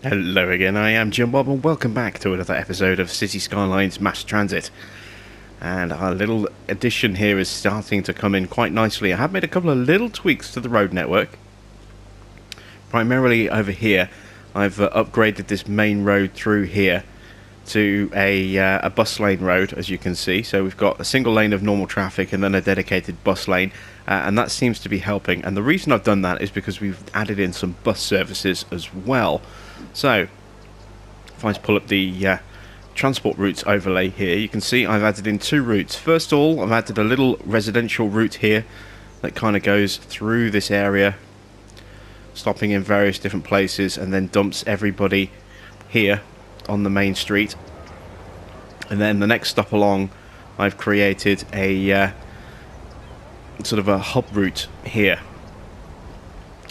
Hello again, I am Jim Bob and welcome back to another episode of City Skylines Mass Transit. And our little addition here is starting to come in quite nicely. I have made a couple of little tweaks to the road network. Primarily over here, I've upgraded this main road through here to a bus lane road, as you can see. So we've got a single lane of normal traffic and then a dedicated bus lane, and that seems to be helping. And the reason I've done that is because we've added in some bus services as well. So if I just pull up the transport routes overlay here, you can see I've added in two routes. First of all, I've added a little residential route here that kind of goes through this area, stopping in various different places, and then dumps everybody here on the main street. And then the next stop along, I've created a sort of a hub route here,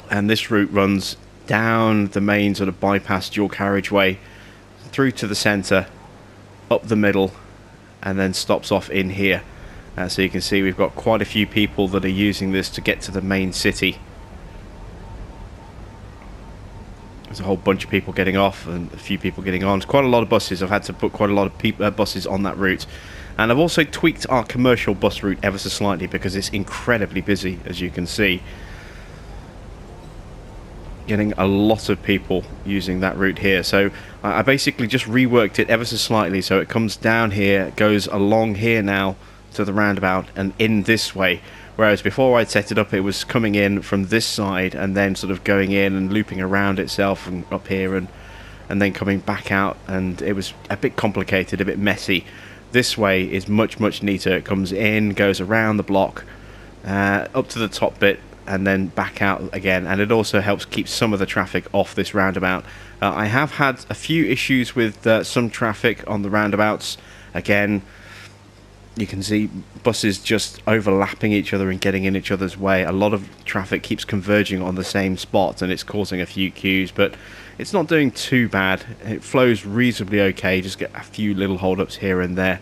and this route runs down the main sort of bypass dual carriageway through to the centre, up the middle, and then stops off in here. So you can see we've got quite a few people that are using this to get to the main city. There's a whole bunch of people getting off and a few people getting on. It's quite a lot of buses. I've had to put quite a lot of buses on that route. And I've also tweaked our commercial bus route ever so slightly because it's incredibly busy, as you can see. Getting a lot of people using that route here. So I basically just reworked it ever so slightly. So it comes down here, goes along here now to the roundabout and in this way. Whereas before I'd set it up, it was coming in from this side and then sort of going in and looping around itself and up here and then coming back out. And it was a bit complicated, a bit messy. This way is much, much neater. It comes in, goes around the block, up to the top bit, and then back out again, and it also helps keep some of the traffic off this roundabout. I have had a few issues with some traffic on the roundabouts. Again, you can see buses just overlapping each other and getting in each other's way. A lot of traffic keeps converging on the same spot and it's causing a few queues, but it's not doing too bad. It flows reasonably okay, just get a few little hold-ups here and there.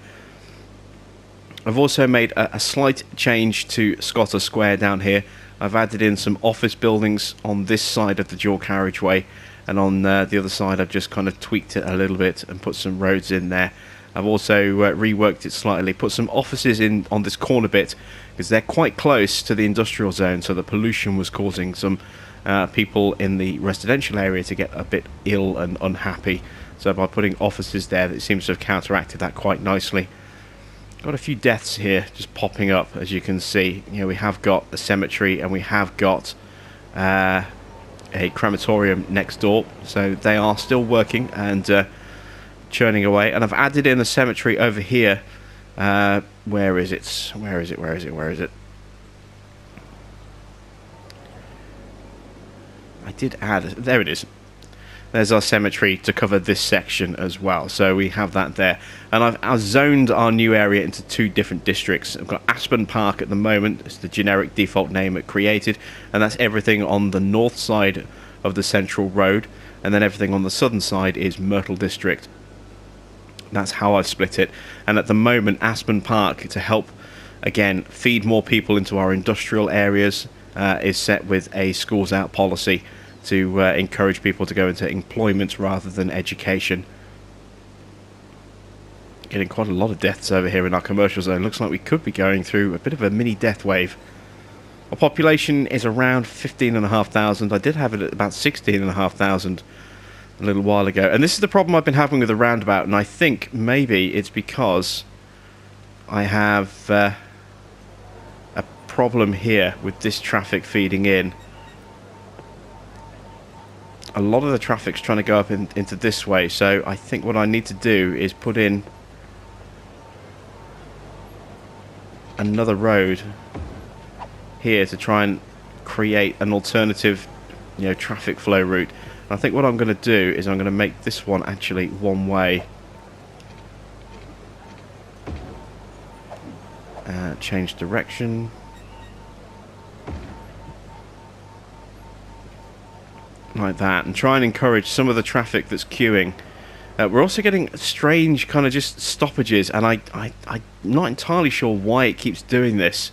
I've also made a slight change to Scotter Square down here. I've added in some office buildings on this side of the dual carriageway, and on the other side I've just kind of tweaked it a little bit and put some roads in there. I've also reworked it slightly, put some offices in on this corner bit because they're quite close to the industrial zone, so the pollution was causing some people in the residential area to get a bit ill and unhappy. So by putting offices there, it seems to have counteracted that quite nicely. Got a few deaths here just popping up, as you can see. You know, we have got a cemetery and we have got a crematorium next door, so they are still working and churning away. And I've added in a cemetery over here. Where is it? Where is it? Where is it? Where is it? I did add. There it is. There's our cemetery to cover this section as well, so we have that there. And I've zoned our new area into two different districts. I've got Aspen Park at the moment. It's the generic default name it created, and that's everything on the north side of the central road, and then everything on the southern side is Myrtle District. That's how I've split it. And at the moment, Aspen Park, to help again feed more people into our industrial areas, is set with a schools out policy to encourage people to go into employment rather than education. Getting quite a lot of deaths over here in our commercial zone. Looks like we could be going through a bit of a mini death wave. Our population is around 15,500. I did have it at about 16,500 a little while ago. And this is the problem I've been having with the roundabout, and I think maybe it's because I have a problem here with this traffic feeding in. A lot of the traffic's trying to go up into this way, so I think what I need to do is put in another road here to try and create an alternative, traffic flow route. And I think what I'm going to do is I'm going to make this one actually one way. Change direction. Like that, and try and encourage some of the traffic that's queuing. We're also getting strange kind of just stoppages, and I'm not entirely sure why it keeps doing this,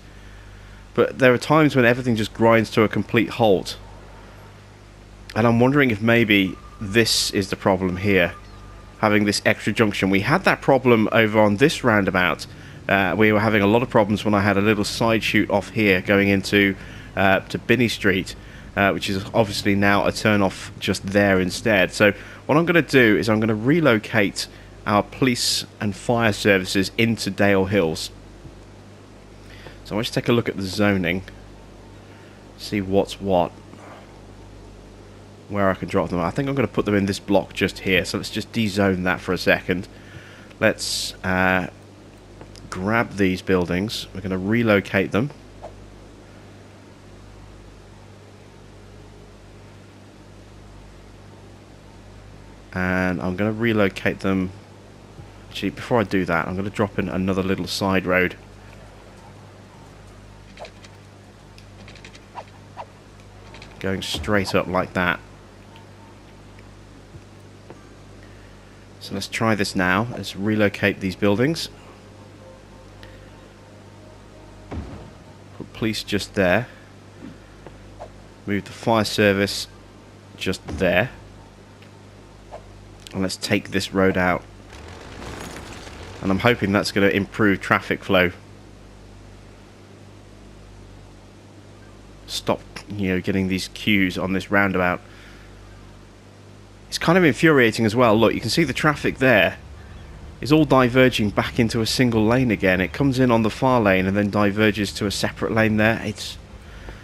but there are times when everything just grinds to a complete halt, and I'm wondering if maybe this is the problem here, having this extra junction. We had that problem over on this roundabout. We were having a lot of problems when I had a little side chute off here going into to Binney Street, which is obviously now a turn off just there instead. So what I'm going to do is I'm going to relocate our police and fire services into Dale Hills. So let's take a look at the zoning, see what's what, where I can drop them. I think I'm going to put them in this block just here. So let's just dezone that for a second. Let's grab these buildings. We're going to relocate them. And I'm going to relocate them. Actually, before I do that, I'm going to drop in another little side road. Going straight up like that. So let's try this now. Let's relocate these buildings. Put police just there. Move the fire service just there. And let's take this road out. And I'm hoping that's going to improve traffic flow. Stop, getting these queues on this roundabout. It's kind of infuriating as well. Look, you can see the traffic there is all diverging back into a single lane again. It comes in on the far lane and then diverges to a separate lane there. It's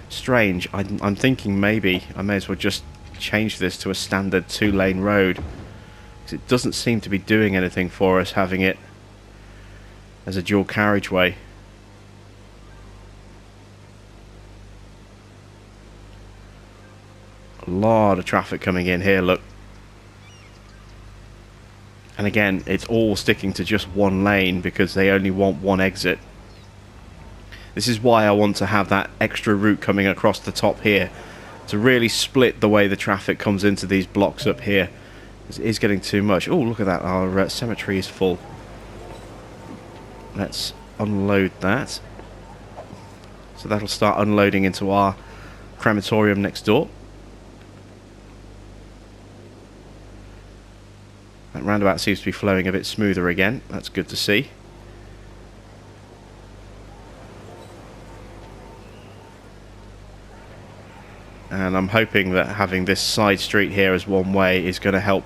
strange. I'm thinking maybe I may as well just change this to a standard 2-lane road. It doesn't seem to be doing anything for us having it as a dual carriageway. A lot of traffic coming in here, look. And again, it's all sticking to just one lane because they only want one exit. This is why I want to have that extra route coming across the top here, to really split the way the traffic comes into these blocks up here. It is getting too much. Oh, look at that. Our cemetery is full. Let's unload that. So that'll start unloading into our crematorium next door. That roundabout seems to be flowing a bit smoother again. That's good to see. And I'm hoping that having this side street here as one way is going to help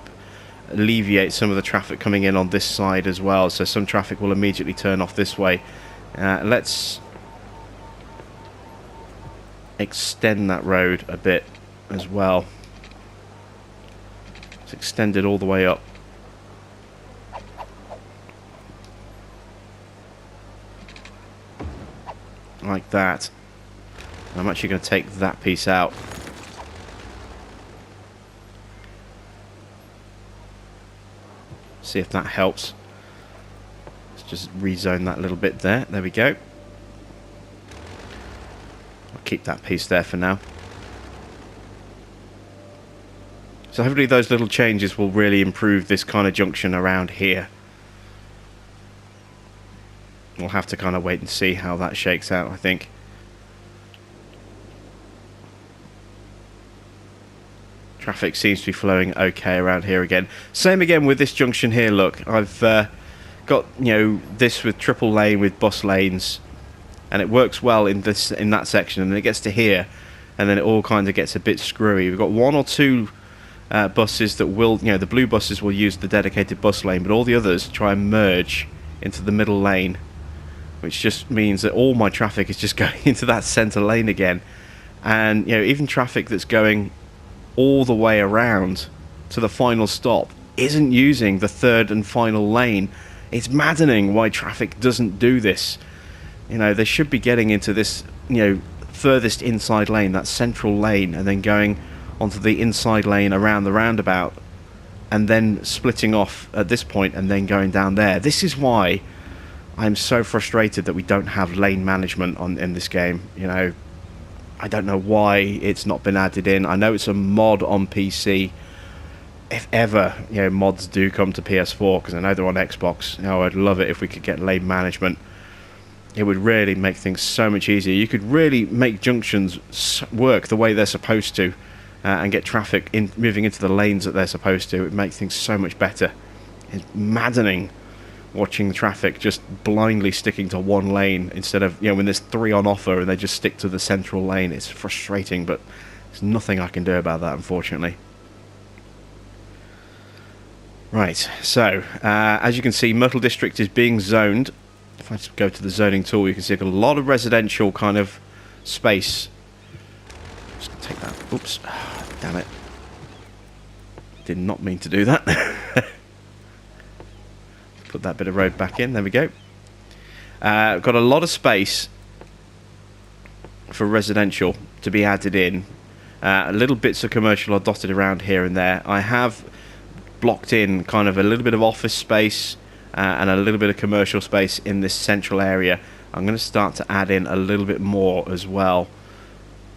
alleviate some of the traffic coming in on this side as well. So some traffic will immediately turn off this way. Let's extend that road a bit as well. Let's extend it all the way up. Like that. I'm actually going to take that piece out. See if that helps. Let's just rezone that a little bit there. There we go. I'll keep that piece there for now. So hopefully those little changes will really improve this kind of junction around here. We'll have to kind of wait and see how that shakes out, I think. Traffic seems to be flowing okay around here again. Same again with this junction here, look. I've got, this with triple lane with bus lanes. And it works well in that section. And then it gets to here. And then it all kind of gets a bit screwy. We've got one or two buses that will, the blue buses will use the dedicated bus lane. But all the others try and merge into the middle lane. Which just means that all my traffic is just going into that centre lane again. And, even traffic that's going all the way around to the final stop isn't using the third and final lane. It's maddening why traffic doesn't do this. They should be getting into this, furthest inside lane, that central lane, and then going onto the inside lane around the roundabout, and then splitting off at this point and then going down there. This is why I'm so frustrated that we don't have lane management in this game. I don't know why it's not been added in. I know it's a mod on PC. If ever, mods do come to PS4, because I know they're on Xbox, I'd love it if we could get lane management. It would really make things so much easier. You could really make junctions work the way they're supposed to. and get traffic moving into the lanes that they're supposed to. It makes things so much better. It's maddening watching the traffic just blindly sticking to one lane instead of, when there's 3 on offer and they just stick to the central lane. It's frustrating, but there's nothing I can do about that, unfortunately. Right, so as you can see, Myrtle District is being zoned. If I just go to the zoning tool, you can see a lot of residential kind of space. Just gonna take that. Oops, damn it! Did not mean to do that. Put that bit of road back in. There we go. Got a lot of space for residential to be added in. Little bits of commercial are dotted around here and there. I have blocked in kind of a little bit of office space and a little bit of commercial space in this central area. I'm going to start to add in a little bit more as well.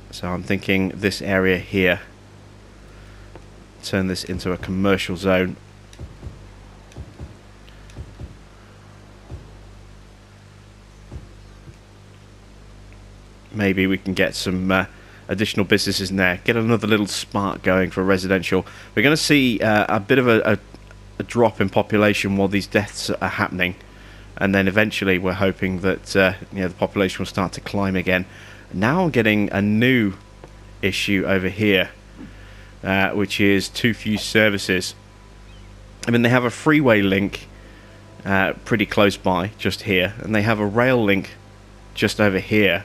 So I'm thinking this area here. Turn this into a commercial zone. Maybe we can get some additional businesses in there. Get another little spark going for residential. We're going to see a bit of a drop in population while these deaths are happening. And then eventually we're hoping that the population will start to climb again. Now I'm getting a new issue over here, which is too few services. I mean, they have a freeway link pretty close by, just here. And they have a rail link just over here.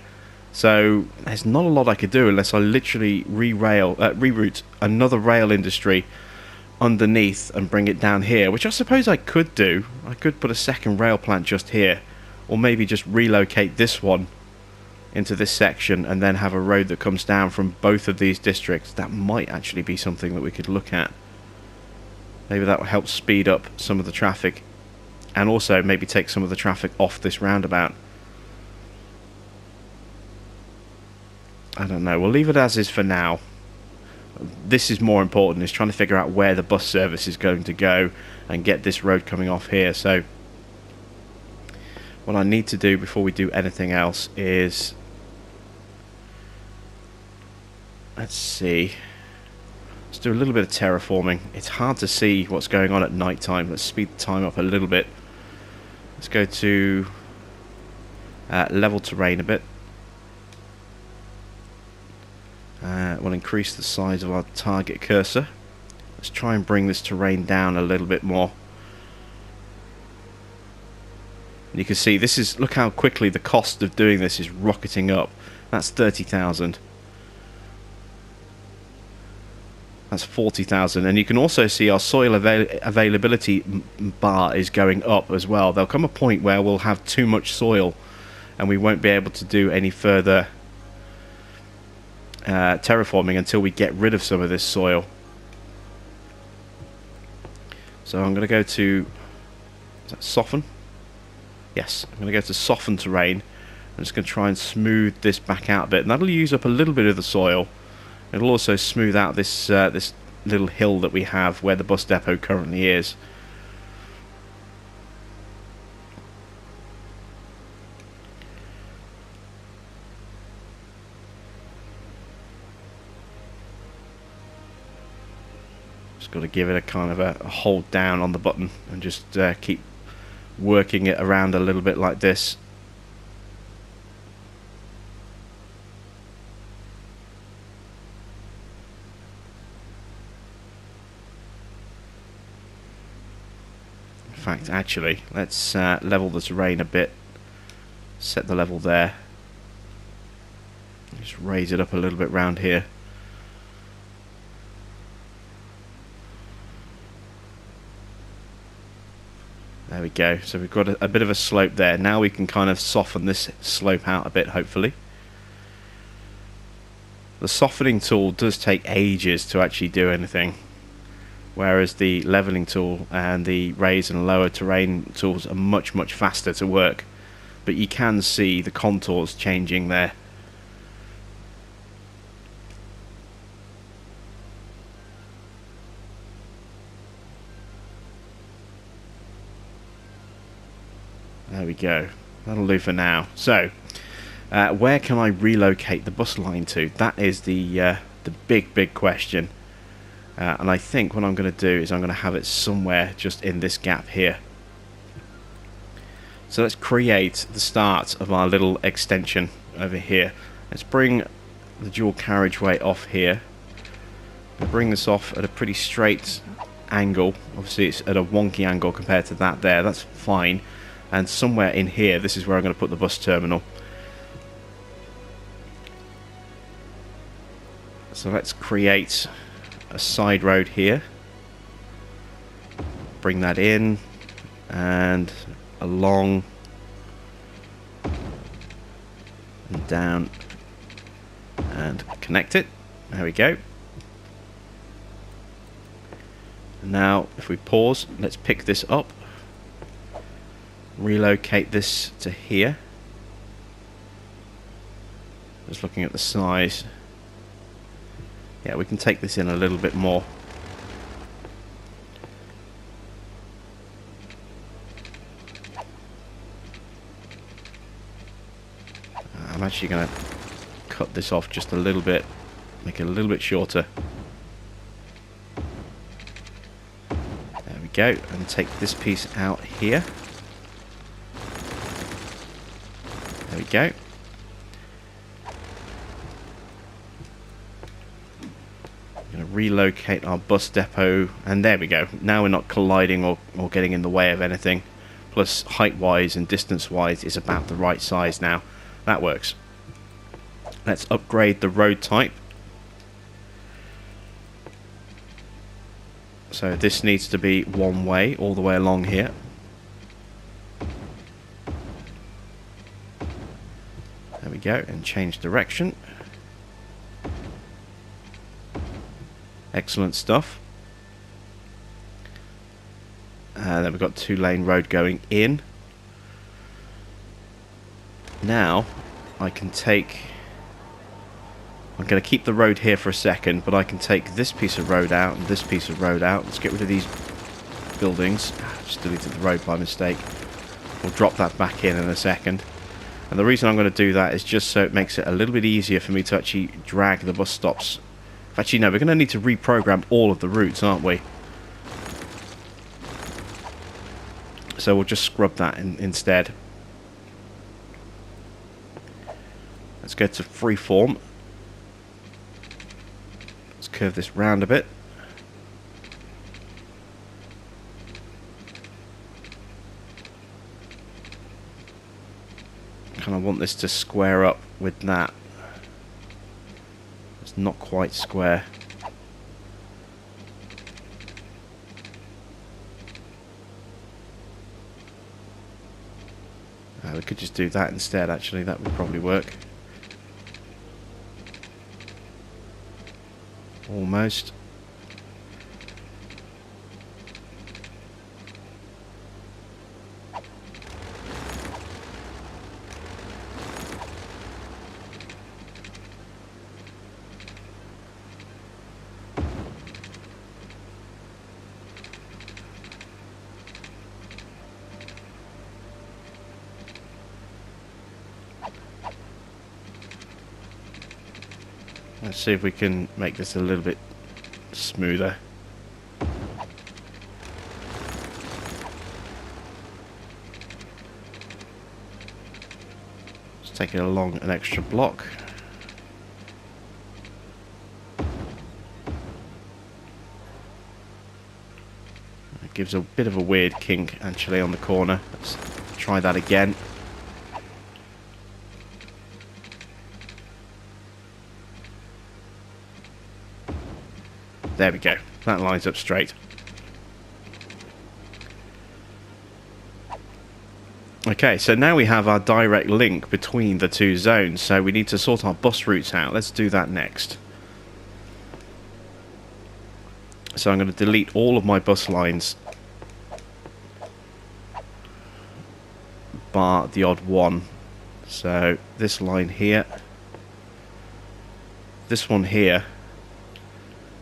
So there's not a lot I could do unless I literally reroute another rail industry underneath and bring it down here, which I suppose I could do. I could put a second rail plant just here, or maybe just relocate this one into this section and then have a road that comes down from both of these districts. That might actually be something that we could look at. Maybe that will help speed up some of the traffic and also maybe take some of the traffic off this roundabout. I don't know, we'll leave it as is for now. This is more important, is trying to figure out where the bus service is going to go and get this road coming off here. So what I need to do before we do anything else is, let's see, let's do a little bit of terraforming. It's hard to see what's going on at night time. Let's speed the time up a little bit. Let's go to level terrain a bit. We'll increase the size of our target cursor. Let's try and bring this terrain down a little bit more. And you can see this is, look how quickly the cost of doing this is rocketing up. That's 30,000. That's 40,000. And you can also see our soil availability bar is going up as well. There'll come a point where we'll have too much soil and we won't be able to do any further terraforming until we get rid of some of this soil. So I'm going to go to, is that soften? Yes, I'm going to go to soften terrain. I'm just going to try and smooth this back out a bit, and that'll use up a little bit of the soil. It'll also smooth out this this little hill that we have where the bus depot currently is. Got to give it a kind of a hold down on the button and just keep working it around a little bit like this. In fact, actually, let's level the terrain a bit. Set the level there. Just raise it up a little bit round here. There we go. So we've got a bit of a slope there. Now we can kind of soften this slope out a bit, hopefully. The softening tool does take ages to actually do anything, whereas the leveling tool and the raise and lower terrain tools are much, much faster to work. But you can see the contours changing there. There we go. That'll do for now. So, where can I relocate the bus line to? That is the the big question. And I think what I'm going to do is I'm going to have it somewhere just in this gap here. So let's create the start of our little extension over here. Let's bring the dual carriageway off here. I'll bring this off at a pretty straight angle. Obviously it's at a wonky angle compared to that there. That's fine. And somewhere in here, this is where I'm going to put the bus terminal. So let's create a side road here. Bring that in and along and down and connect it. There we go. Now if we pause, let's pick this up, relocate this to here. Just looking at the size, yeah, we can take this in a little bit more. I'm actually going to cut this off just a little bit, make it a little bit shorter. There we go, and take this piece out here. There we go. Going to relocate our bus depot, and there we go. Now we're not colliding or getting in the way of anything. Plus, height-wise and distance-wise is about the right size now. That works. Let's upgrade the road type. So this needs to be one way all the way along here. There we go, and change direction. Excellent stuff. Then we've got 2-lane road going in. Now I can take, I'm going to keep the road here for a second, but I can take this piece of road out and this piece of road out. Let's get rid of these buildings. Just deleted the road by mistake. We'll drop that back in a second. And the reason I'm going to do that is just so it makes it a little bit easier for me to actually drag the bus stops. Actually, no, we're going to need to reprogram all of the routes, aren't we? So we'll just scrub that instead. Let's go to freeform. Let's curve this round a bit. Kind of want this to square up with that. It's not quite square. We could just do that instead, actually. That would probably work. Almost. Let's see if we can make this a little bit smoother. Just take it along an extra block. It gives a bit of a weird kink actually on the corner. Let's try that again. There we go. That lines up straight. Okay, so now we have our direct link between the two zones, so we need to sort our bus routes out. Let's do that next. So I'm going to delete all of my bus lines, bar the odd one. So this line here, this one here,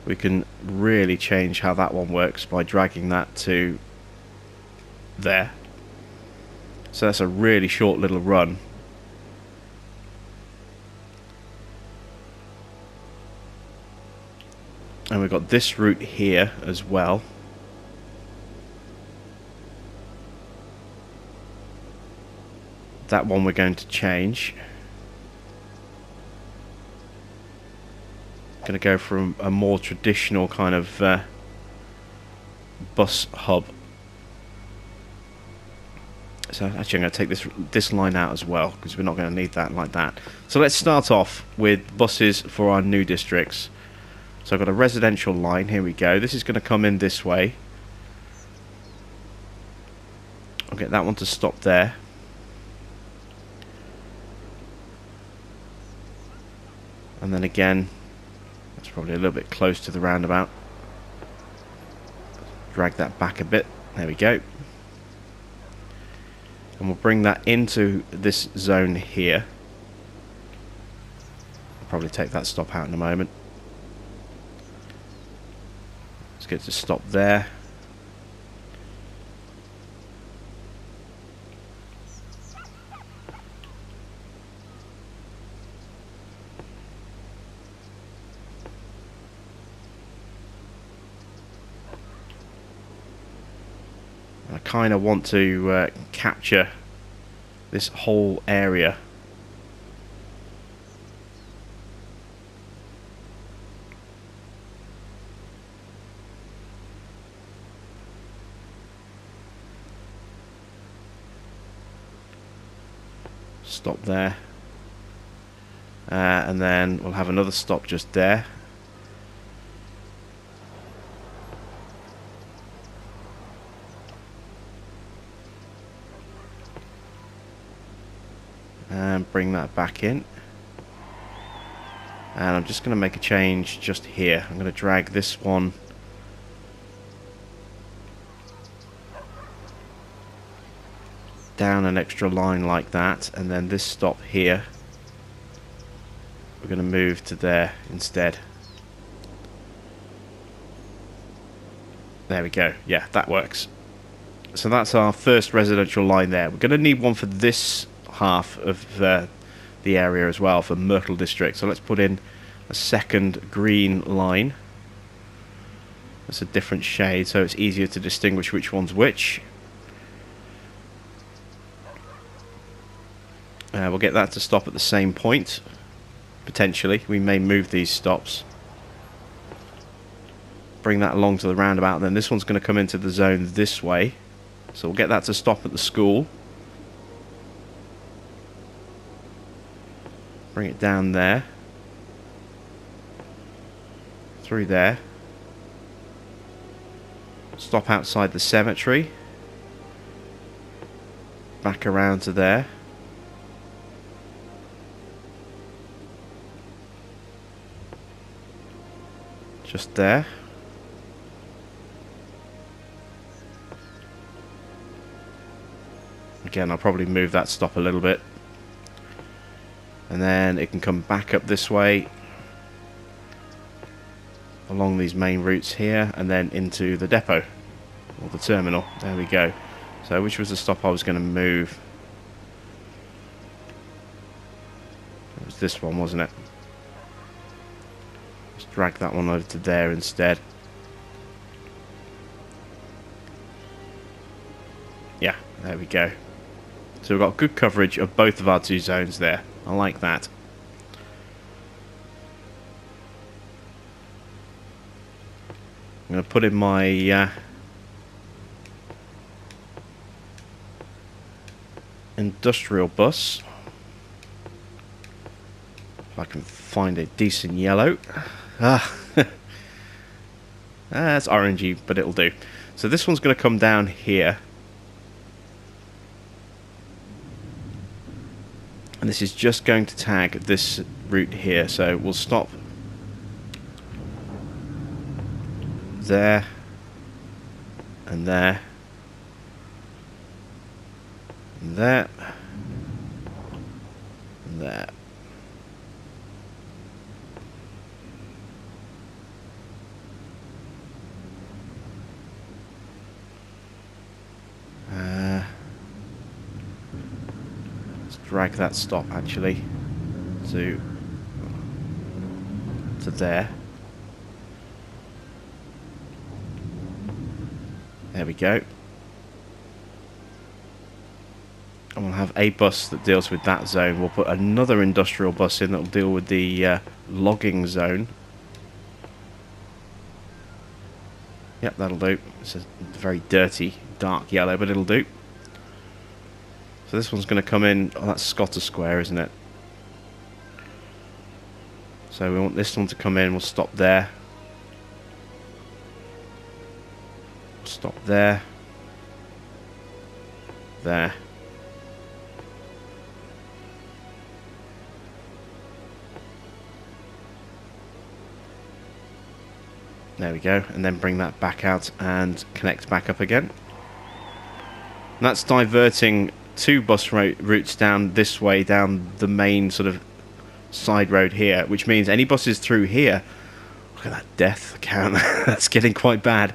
we can really change how that one works by dragging that to there. So that's a really short little run. And we've got this route here as well. That one we're going to change. Going to go for a more traditional kind of bus hub. So actually I'm going to take this line out as well, because we're not going to need that like that. So let's start off with buses for our new districts. So I've got a residential line, here we go. This is going to come in this way. I'll get that one to stop there. And then again, that's probably a little bit close to the roundabout. Drag that back a bit, there we go. And we'll bring that into this zone here. I'll probably take that stop out in a moment. Let's get to stop there. I kind of want to capture this whole area. Stop there. And then we'll have another stop just there. And bring that back in. And I'm just going to make a change just here. I'm going to drag this one down an extra line like that, and then this stop here we're going to move to there instead. There we go. Yeah, that works. So that's our first residential line there. We're going to need one for this half of the area as well, for Myrtle District. So let's put in a second green line. That's a different shade, so it's easier to distinguish which one's which. We'll get that to stop at the same point. Potentially, we may move these stops. Bring that along to the roundabout. Then this one's going to come into the zone this way. So we'll get that to stop at the school. Bring it down there. Through there. Stop outside the cemetery. Back around to there. Just there. Again, I'll probably move that stop a little bit. And then it can come back up this way. Along these main routes here. And then into the depot. Or the terminal. There we go. So which was the stop I was going to move? It was this one, wasn't it? Let's drag that one over to there instead. Yeah, there we go. So we've got good coverage of both of our two zones there. I like that. I'm going to put in my industrial bus. If I can find a decent yellow. That's orangey, but it'll do. So this one's going to come down here. And this is just going to tag this route here. So we'll stop there and there and there and there. Drag that stop actually to there. There we go. And we'll have a bus that deals with that zone. We'll put another industrial bus in that will deal with the logging zone. Yep, that'll do. It's a very dirty, dark yellow, but it'll do. So this one's going to come in... Oh, that's Scotter Square, isn't it? So we want this one to come in. We'll stop there. Stop there. There. There we go, and then bring that back out and connect back up again. And that's diverting 2 bus routes down this way, down the main sort of side road here, which means any buses through here... Look at that death count, that's getting quite bad.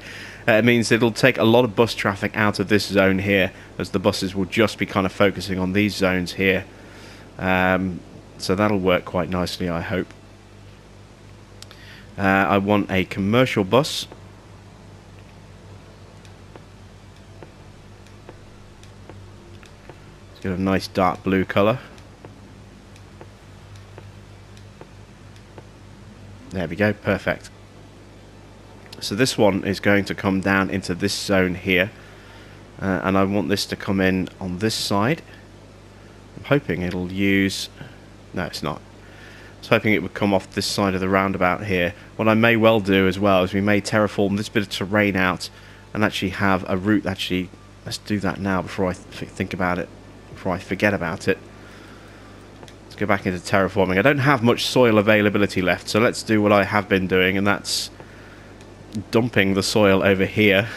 It means it'll take a lot of bus traffic out of this zone here, as the buses will just be kind of focusing on these zones here. So that'll work quite nicely, I hope. I want a commercial bus. It's got a nice dark blue colour. There we go, perfect. So this one is going to come down into this zone here. And I want this to come in on this side. I'm hoping it'll use... No, it's not. I was hoping it would come off this side of the roundabout here. What I may well do as well is we may terraform this bit of terrain out and actually have a route. Actually, let's do that now before I think about it, before I forget about it. Let's go back into terraforming. I don't have much soil availability left, so let's do what I have been doing, and that's dumping the soil over here.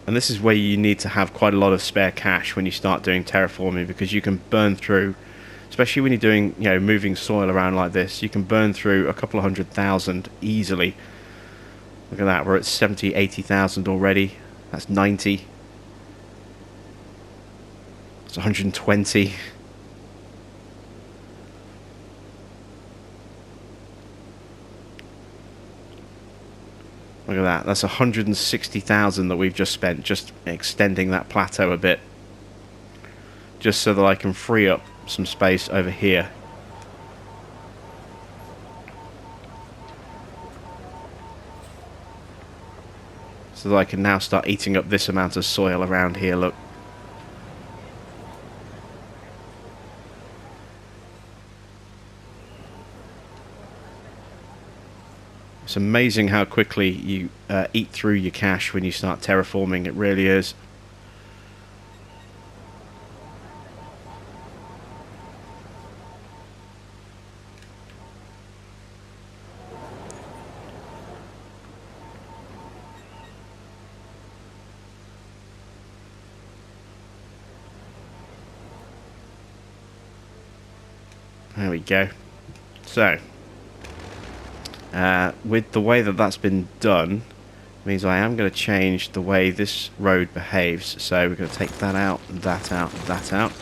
And this is where you need to have quite a lot of spare cash when you start doing terraforming, because you can burn through... Especially when you're doing, you know, moving soil around like this, you can burn through a couple of 100,000 easily. Look at that, we're at 70, 80,000 already. That's 90. That's 120. Look at that, that's 160,000 that we've just spent just extending that plateau a bit. Just so that I can free up some space over here. So that I can now start eating up this amount of soil around here, look. It's amazing how quickly you eat through your cash when you start terraforming, it really is. There we go. So, with the way that that's been done, means I am going to change the way this road behaves. So we're going to take that out, that out, that out.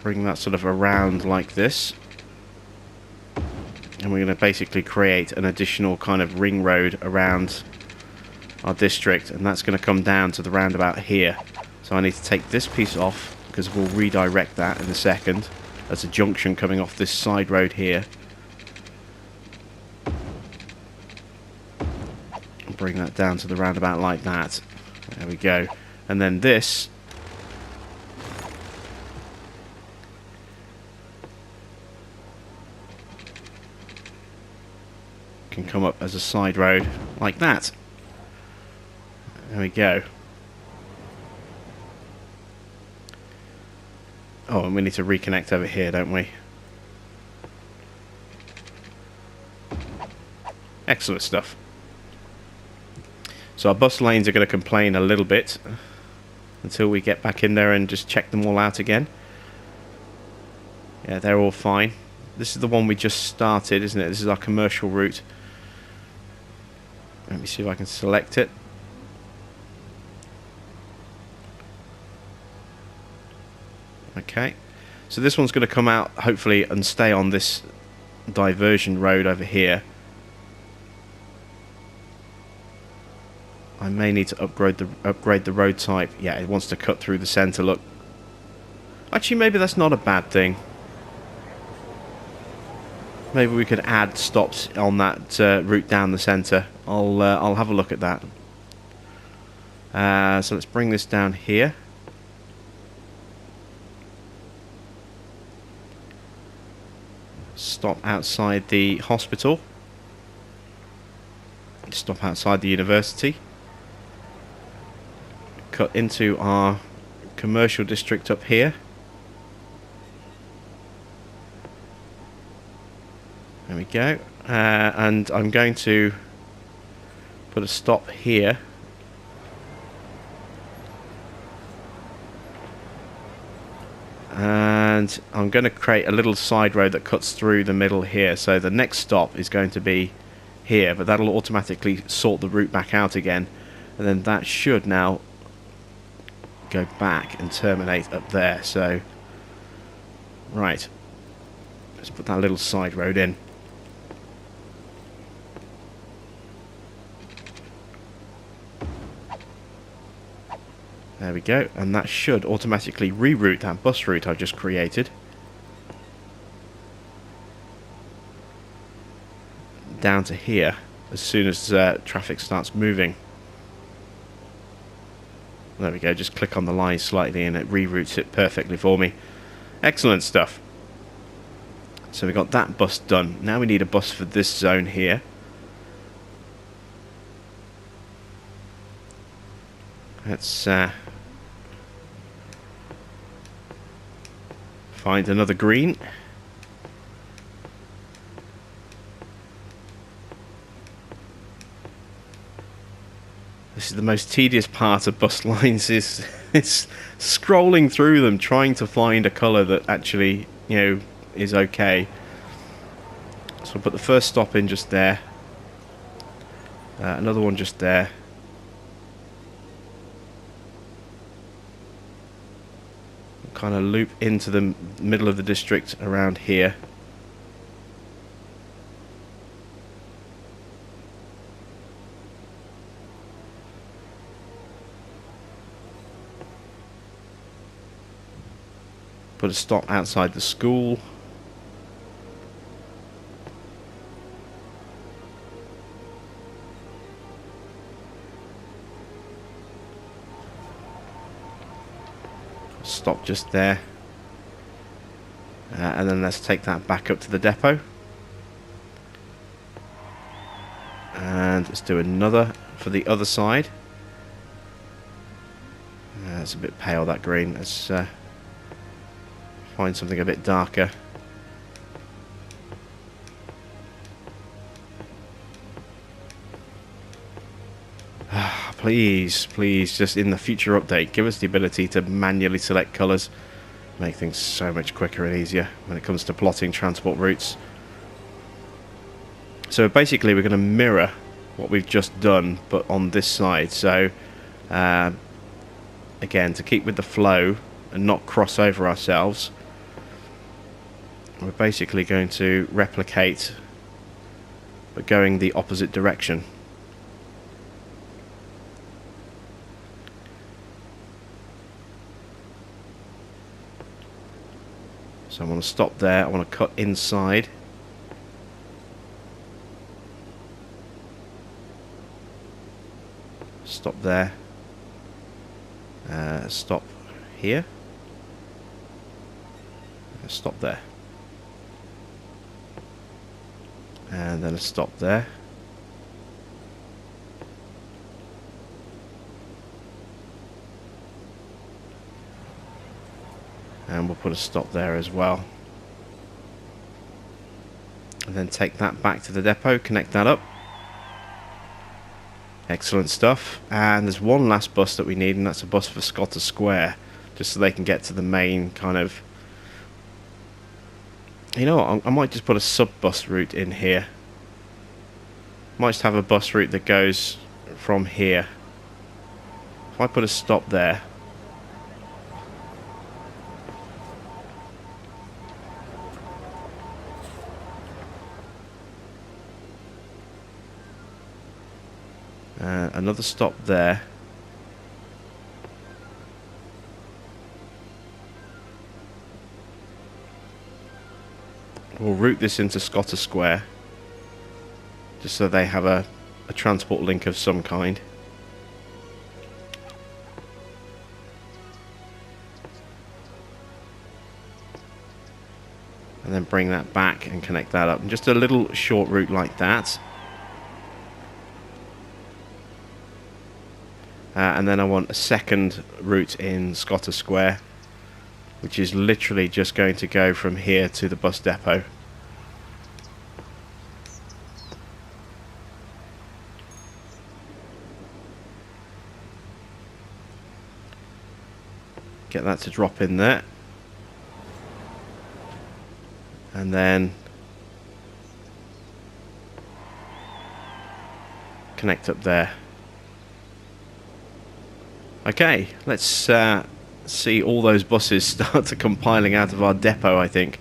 Bring that sort of around like this, and we're going to basically create an additional kind of ring road around our district, and that's going to come down to the roundabout here. So I need to take this piece off because we'll redirect that in a second. That's a junction coming off this side road here. Bring that down to the roundabout like that. There we go. And then this can come up as a side road like that. There we go. Oh, and we need to reconnect over here, don't we? Excellent stuff. So our bus lanes are going to complain a little bit until we get back in there and just check them all out again. Yeah, they're all fine. This is the one we just started, isn't it? This is our commercial route. Let me see if I can select it. Okay. So this one's going to come out, hopefully, and stay on this diversion road over here. I may need to upgrade the road type. Yeah, it wants to cut through the centre, look. Actually, maybe that's not a bad thing. Maybe we could add stops on that route down the centre. I'll have a look at that. So let's bring this down here. Stop outside the hospital. Stop outside the university. Cut into our commercial district up here. There we go. And I'm going to put a stop here. And I'm going to create a little side road that cuts through the middle here. So the next stop is going to be here, but that'll automatically sort the route back out again. And then that should now go back and terminate up there. So, right. Let's put that little side road in. There we go, and that should automatically reroute that bus route I've just created down to here as soon as traffic starts moving. There we go, just click on the line slightly and it reroutes it perfectly for me. Excellent stuff. So we got that bus done. Now we need a bus for this zone here. Let's find another green. This is the most tedious part of bus lines, is scrolling through them, trying to find a colour that actually, you know, is okay. So I'll put the first stop in just there. Another one just there. Kind of loop into the middle of the district around here. Put a stop outside the school. Stop just there, and then let's take that back up to the depot, and let's do another for the other side. It's a bit pale, that green. Let's find something a bit darker. Please, please, just in the future update, give us the ability to manually select colours. Make things so much quicker and easier when it comes to plotting transport routes. So basically we're going to mirror what we've just done, but on this side. So, again, to keep with the flow and not cross over ourselves, we're basically going to replicate, but going the opposite direction. So I want to stop there, I want to cut inside. Stop there. Stop here. Stop there. And then a stop there. And we'll put a stop there as well. And then take that back to the depot, connect that up. Excellent stuff. And there's one last bus that we need, and that's a bus for Scotter Square, just so they can get to the main kind of... You know what, I might just put a sub-bus route in here. Might just have a bus route that goes from here. If I put a stop there... another stop there. We'll route this into Scotter Square, just so they have a transport link of some kind. And then bring that back and connect that up. And just a little short route like that. And then I want a second route in Scotter Square, which is literally just going to go from here to the bus depot. Get that to drop in there. And then connect up there. Okay, let's see all those buses start to come piling out of our depot, I think.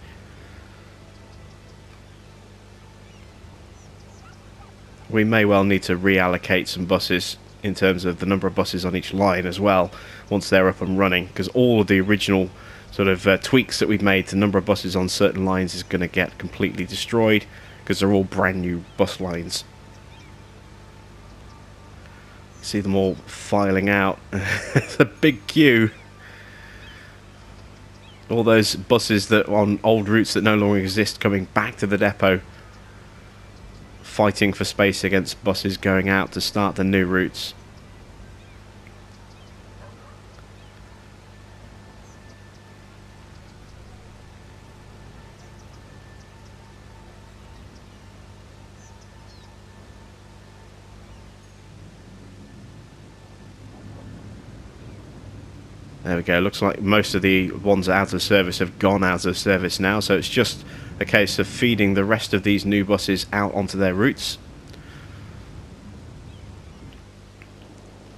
We may well need to reallocate some buses in terms of the number of buses on each line as well, once they're up and running, because all of the original sort of tweaks that we've made to the number of buses on certain lines is going to get completely destroyed, because they're all brand new bus lines. See them all filing out. It's a big queue. All those buses that on old routes that no longer exist coming back to the depot, fighting for space against buses going out to start the new routes. There we go, looks like most of the ones out of service have gone out of service now, so it's just a case of feeding the rest of these new buses out onto their routes.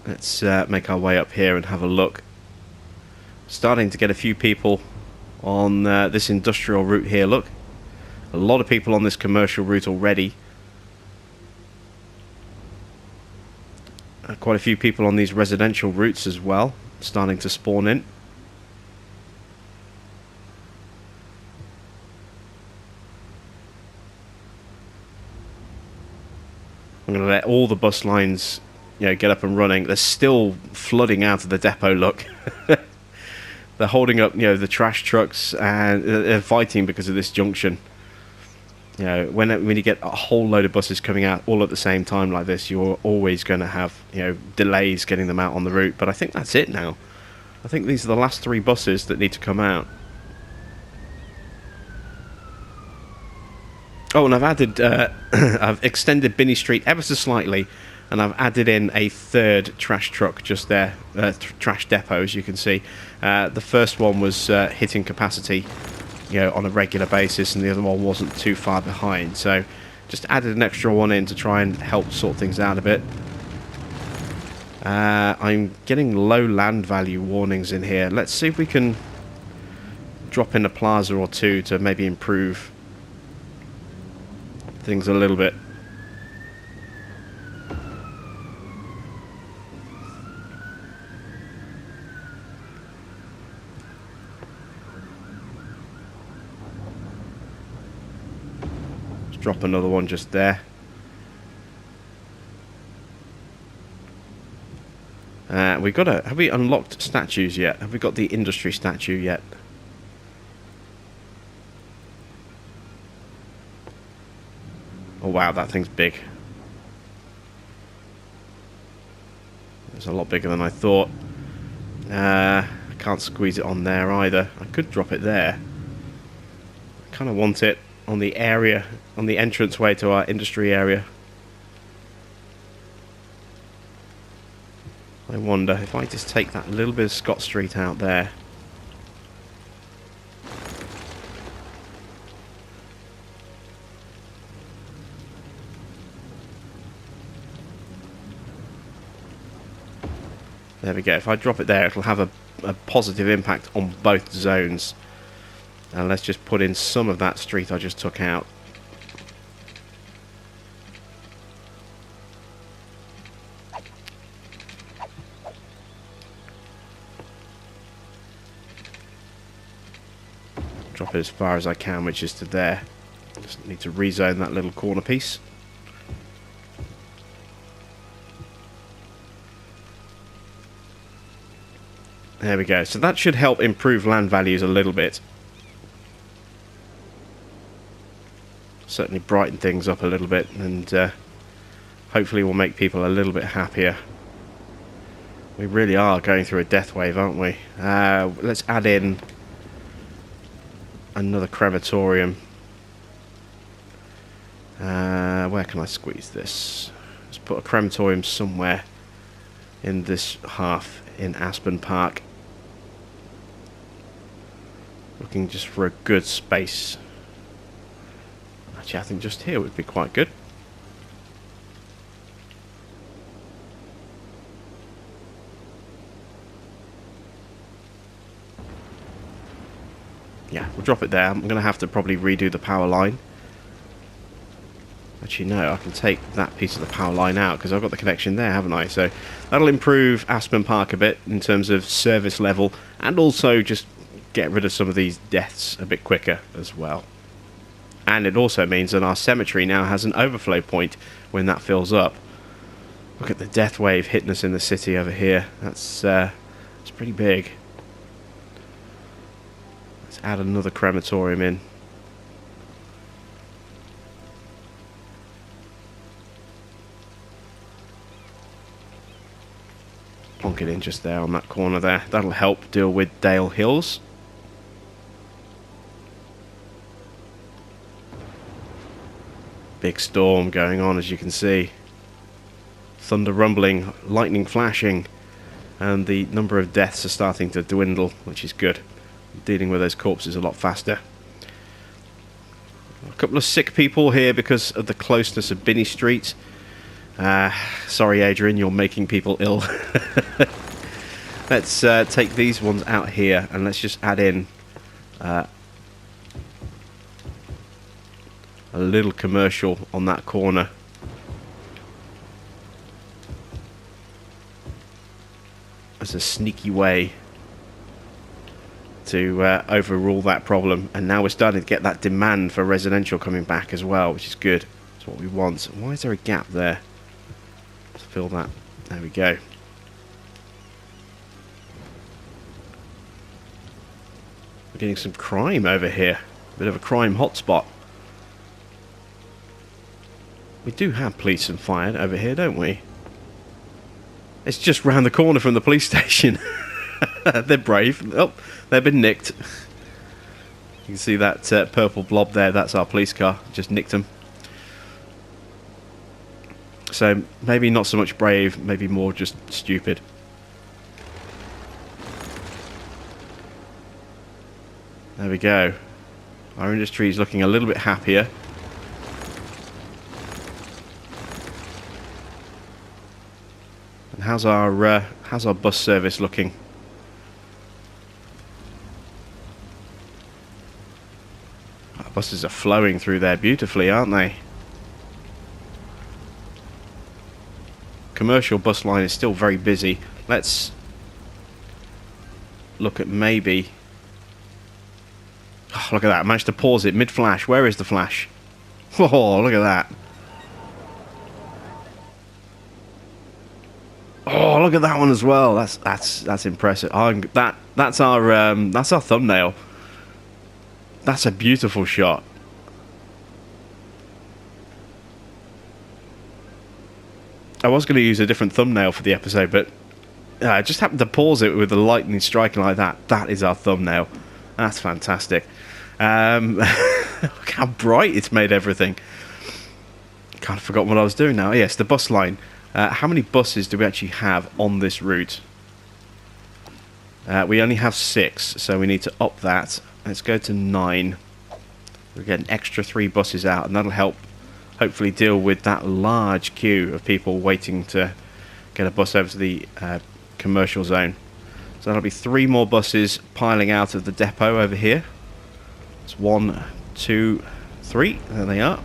Let's make our way up here and have a look. Starting to get a few people on this industrial route here, look. A lot of people on this commercial route already. Quite a few people on these residential routes as well, starting to spawn in. I'm going to let all the bus lines, get up and running. They're still flooding out of the depot, look. They're holding up, the trash trucks, and they're fighting because of this junction. When you get a whole load of buses coming out all at the same time like this, you're always going to have, delays getting them out on the route. But I think that's it now. I think these are the last 3 buses that need to come out. Oh, and I've added, I've extended Binney Street ever so slightly, and I've added in a third trash truck just there, trash depot, as you can see. The first one was hitting capacity, on a regular basis, and the other one wasn't too far behind, so just added an extra one in to try and help sort things out a bit. I'm getting low land value warnings in here. Let's see if we can drop in a plaza or two to maybe improve things a little bit. Drop another one just there. We've got have we unlocked statues yet? Have we got the industry statue yet? Oh wow, that thing's big. It's a lot bigger than I thought. I can't squeeze it on there either. I could drop it there. I kind of want it on the area, on the entranceway to our industry area. I wonder if I just take that little bit of Scott Street out there. There we go. If I drop it there, it'll have a positive impact on both zones. And let's just put in some of that street I just took out. Drop it as far as I can, which is to there. Just need to rezone that little corner piece. There we go. So that should help improve land values a little bit. Certainly brighten things up a little bit, and hopefully will make people a little bit happier. We really are going through a death wave, aren't we? Let's add in another crematorium. Where can I squeeze this? Let's put a crematorium somewhere in this half in Aspen Park. Looking just for a good space. Actually, I think just here would be quite good. Yeah, we'll drop it there. I'm going to have to probably redo the power line. Actually, no, I can take that piece of the power line out because I've got the connection there, haven't I? So that'll improve Aspen Park a bit in terms of service level, and also just get rid of some of these deaths a bit quicker as well. And it also means that our cemetery now has an overflow point when that fills up. Look at the death wave hitting us in the city over here. That's it's pretty big. Let's add another crematorium in. Plonk it in just there on that corner there. That'll help deal with Dale Hills. Big storm going on, as you can see. Thunder rumbling, lightning flashing, and the number of deaths are starting to dwindle, which is good. Dealing with those corpses a lot faster. A couple of sick people here because of the closeness of Binney Street. Sorry, Adrian, you're making people ill. Let's take these ones out here and let's just add in a little commercial on that corner. As a sneaky way to overrule that problem. And now we're starting to get that demand for residential coming back as well, which is good. That's what we want. Why is there a gap there? Let's fill that. There we go. We're getting some crime over here. Bit of a crime hotspot. We do have police and fire over here, don't we? It's just round the corner from the police station. They're brave. Oh, they've been nicked. You can see that purple blob there. That's our police car. Just nicked them. So maybe not so much brave, maybe more just stupid. There we go. Our industry is looking a little bit happier. And how's our bus service looking? Our buses are flowing through there beautifully, aren't they? Commercial bus line is still very busy. Let's look at maybe... Oh, look at that. I managed to pause it mid-flash. Where is the flash? Oh, look at that. Oh, look at that one as well. That's impressive. Oh, that's our thumbnail. That's a beautiful shot. I was going to use a different thumbnail for the episode, but I just happened to pause it with the lightning striking like that. That is our thumbnail. That's fantastic. Look how bright it's made everything. Kind of forgot what I was doing now. Yes, the bus line. How many buses do we actually have on this route? We only have 6, so we need to up that. Let's go to 9. We'll get an extra 3 buses out, and that'll help hopefully deal with that large queue of people waiting to get a bus over to the commercial zone. So that'll be 3 more buses piling out of the depot over here. It's 1, 2, 3. There they are.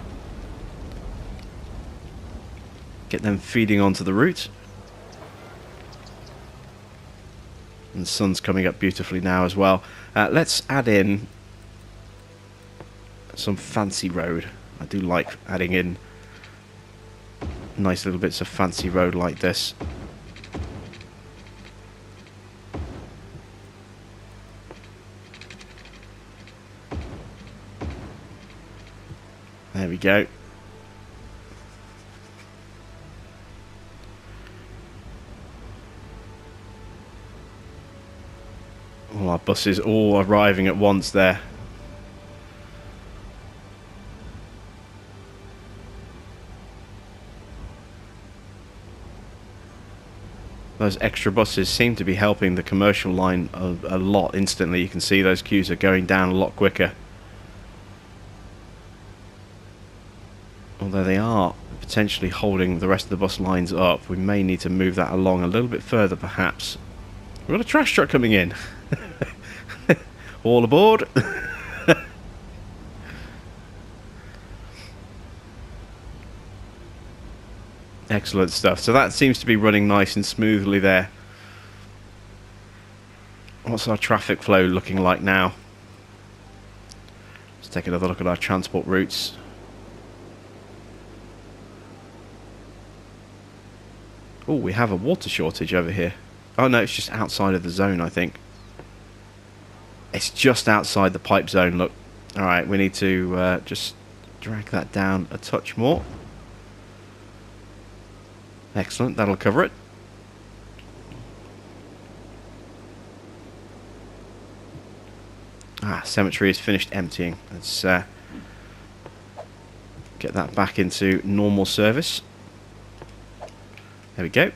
Get them feeding onto the route. And the sun's coming up beautifully now as well. Let's add in some fancy road. I do like adding in nice little bits of fancy road like this. There we go. All our buses all arriving at once there. Those extra buses seem to be helping the commercial line a lot instantly. You can see those queues are going down a lot quicker. Although they are potentially holding the rest of the bus lines up, we may need to move that along a little bit further perhaps. We've got a trash truck coming in. All aboard. Excellent stuff. So that seems to be running nice and smoothly there. What's our traffic flow looking like now? Let's take another look at our transport routes. Oh, we have a water shortage over here. Oh no, it's just outside of the zone, I think. It's just outside the pipe zone, look. Alright, we need to just drag that down a touch more. Excellent, that'll cover it. Cemetery is finished emptying. Let's get that back into normal service. There we go.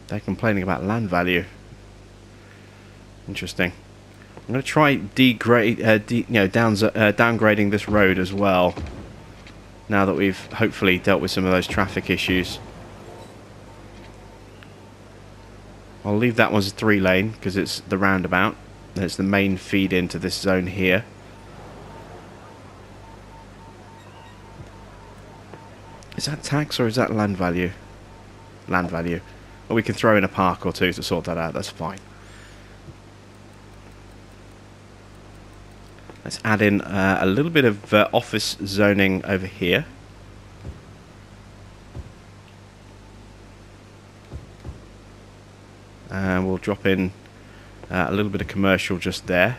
They're complaining about land value. Interesting. I'm going to try downgrading this road as well. Now that we've hopefully dealt with some of those traffic issues. I'll leave that one as a 3-lane because it's the roundabout. It's the main feed into this zone here. Is that tax or is that land value? Land value. Or we can throw in a park or two to sort that out, that's fine. Let's add in a little bit of office zoning over here. And we'll drop in a little bit of commercial just there.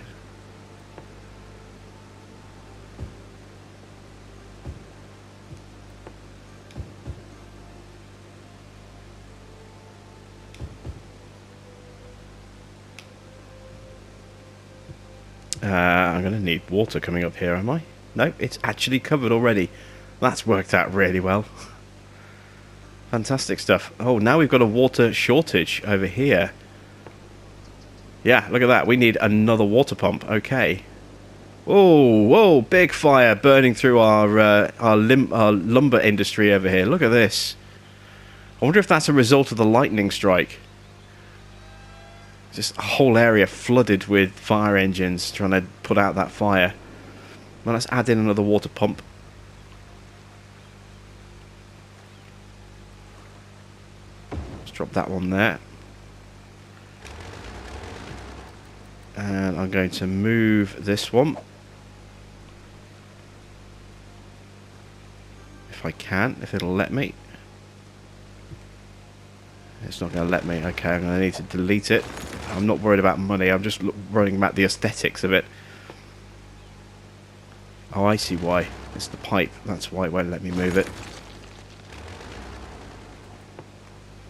I'm going to need water coming up here, am I? No, it's actually covered already. That's worked out really well. Fantastic stuff. Oh, now we've got a water shortage over here. Yeah, look at that. We need another water pump. Okay. Oh, whoa, big fire burning through our lumber industry over here. Look at this. I wonder if that's a result of the lightning strike. Just a whole area flooded with fire engines trying to put out that fire. Well, let's add in another water pump. Let's drop that one there. And I'm going to move this one. If I can, if it'll let me. It's not going to let me. Okay, I'm going to need to delete it. I'm not worried about money. I'm just worrying about the aesthetics of it. Oh, I see why. It's the pipe. That's why it won't let me move it.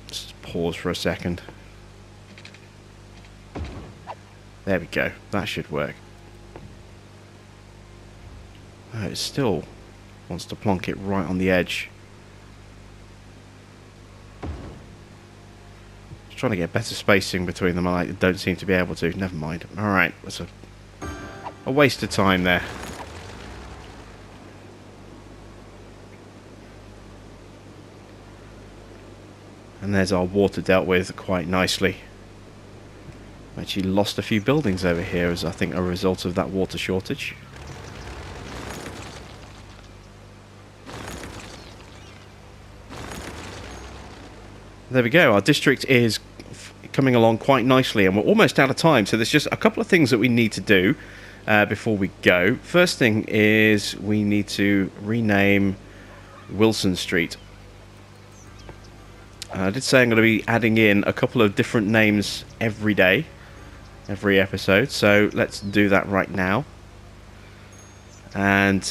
Just pause for a second. There we go. That should work. Oh, it still wants to plonk it right on the edge. trying to get better spacing between them. I don't seem to be able to. Never mind. Alright, that's a waste of time there. And there's our water dealt with quite nicely. Actually lost a few buildings over here as I think a result of that water shortage. There we go, our district is coming along quite nicely and we're almost out of time, so there's just a couple of things that we need to do before we go. First thing is we need to rename Wilson Street. I did say I'm going to be adding in a couple of different names every day, every episode, so let's do that right now. And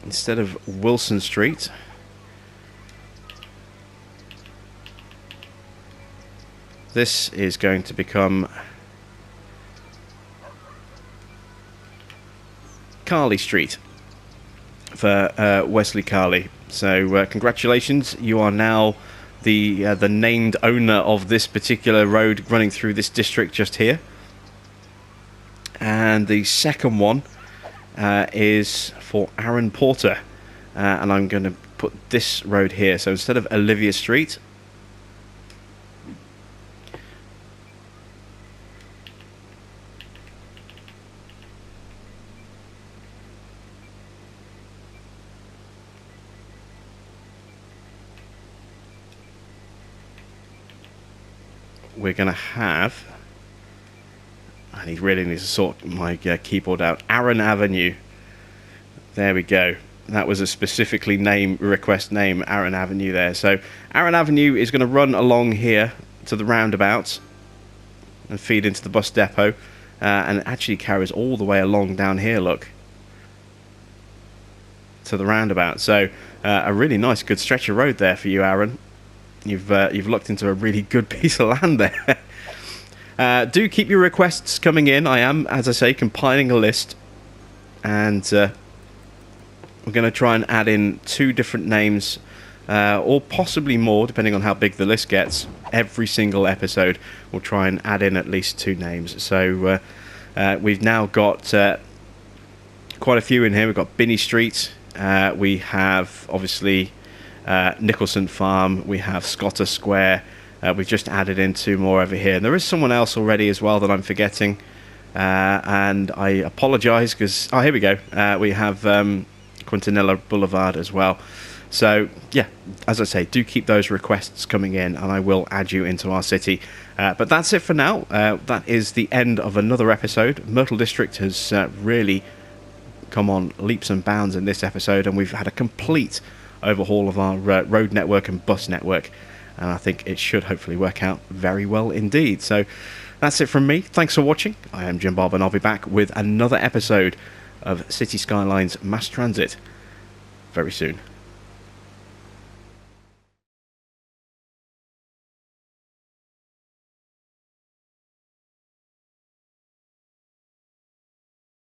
instead of Wilson Street, this is going to become Carley Street for Wesley Carley. So congratulations, you are now the named owner of this particular road running through this district just here. And the second one is for Aaron Porter, and I'm going to put this road here. So instead of Olivia Street, we're going to have, I really need to sort my keyboard out, Aaron Avenue. There we go. That was a specifically request name, Aaron Avenue there. So Aaron Avenue is going to run along here to the roundabout and feed into the bus depot, and it actually carries all the way along down here, look, to the roundabout. So a really nice, good stretch of road there for you, Aaron. You've looked into a really good piece of land there. Do keep your requests coming in. I am, as I say, compiling a list, and we're going to try and add in 2 different names, or possibly more, depending on how big the list gets. Every single episode, we'll try and add in at least 2 names. So we've now got quite a few in here. We've got Binney Street. We have, obviously, Nicholson Farm, we have Scotter Square, we've just added in 2 more over here, and there is someone else already as well that I'm forgetting, and I apologise because, here we go, we have Quintanilla Boulevard as well. So yeah, as I say, do keep those requests coming in and I will add you into our city. But that's it for now. That is the end of another episode. Myrtle District has really come on leaps and bounds in this episode, and we've had a complete overhaul of our road network and bus network, and I think it should hopefully work out very well indeed. So that's it from me. Thanks for watching. I am Jim Bob, and I'll be back with another episode of City Skylines Mass Transit very soon.